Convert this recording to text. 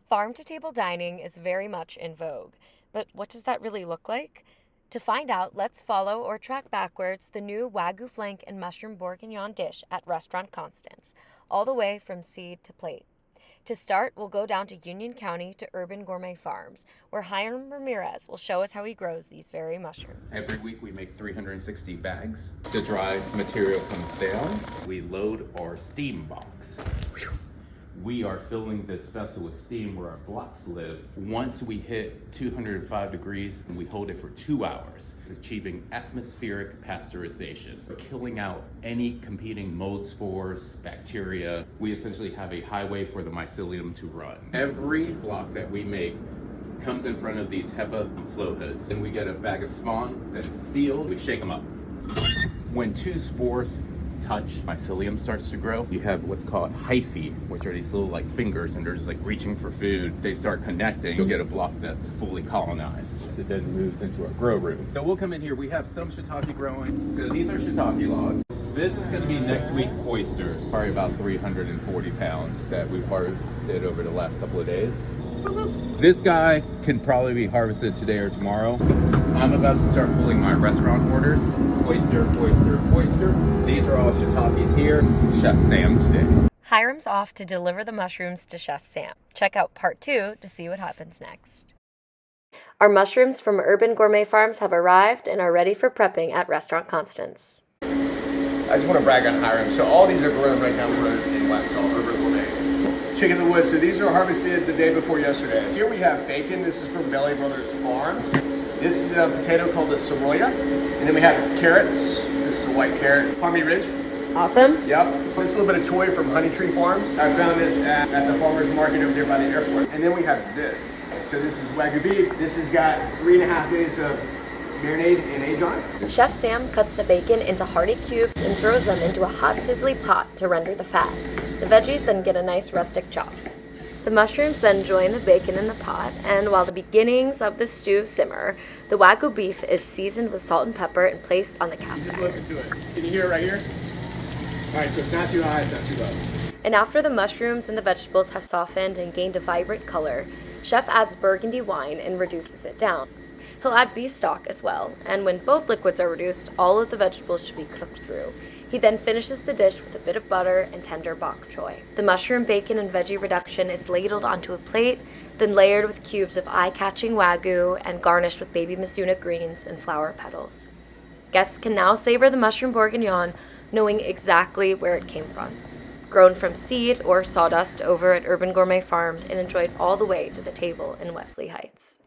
Farm-to-table dining is very much in vogue, but what does that really look like? To find out, let's follow or track backwards the new Wagyu flank and mushroom bourguignon dish at Restaurant Constance, all the way from seed to plate. To start, we'll go down to Union County to Urban Gourmet Farms, where Hiram Ramirez will show us how he grows these very mushrooms. Every week we make 360 bags. The dry material comes down. We load our steam box. We are filling this vessel with steam where our blocks live. Once we hit 205 degrees, we hold it for 2 hours, achieving atmospheric pasteurization. We're killing out any competing mold spores, bacteria. We essentially have a highway for the mycelium to run. Every block that we make comes in front of these HEPA flow hoods. Then we get a bag of spawn that's sealed. We shake them up. When two spores touch, mycelium starts to grow. You have what's called hyphae, which are these little like fingers, and they're just like reaching for food. They start connecting. You'll get a block that's fully colonized. It then moves into our grow room. So we'll come in here. We have some shiitake growing. So these are shiitake logs. This is going to be next week's oysters. Probably about 340 pounds that we've harvested over the last couple of days. This guy can probably be harvested today or tomorrow. I'm about to start pulling my restaurant orders. Oyster, oyster, oyster. These are all shiitakes here. Chef Sam today. Hiram's off to deliver the mushrooms to Chef Sam. Check out part 2 to see what happens next. Our mushrooms from Urban Gourmet Farms have arrived and are ready for prepping at Restaurant Constance. I just want to brag on Hiram. So all these are grown right down the road in Waxhaw, Urban Gourmet. Chicken in the woods. So these are harvested the day before yesterday. Here we have bacon. This is from Belly Brothers Farms. This is a potato called a soroya. And then we have carrots. This is a white carrot. Palmy Ridge. Awesome. Yep. This is a little bit of choy from Honey Tree Farms. I found this at the farmer's market over there by the airport. And then we have this. So this is Wagyu beef. This has got 3.5 days of marinade and age on it. Chef Sam cuts the bacon into hearty cubes and throws them into a hot sizzly pot to render the fat. The veggies then get a nice rustic chop. The mushrooms then join the bacon in the pot, and while the beginnings of the stew simmer, the Wagyu beef is seasoned with salt and pepper and placed on the cast Just iron. listen to it. Can you hear it right here? All right, so it's not too high, it's not too low. And after the mushrooms and the vegetables have softened and gained a vibrant color, Chef adds burgundy wine and reduces it down. He'll add beef stock as well, and when both liquids are reduced, all of the vegetables should be cooked through. He then finishes the dish with a bit of butter and tender bok choy. The mushroom, bacon, and veggie reduction is ladled onto a plate, then layered with cubes of eye-catching Wagyu and garnished with baby Mizuna greens and flower petals. Guests can now savor the mushroom bourguignon, knowing exactly where it came from. Grown from seed or sawdust over at Urban Gourmet Farms and enjoyed all the way to the table in Wesley Heights.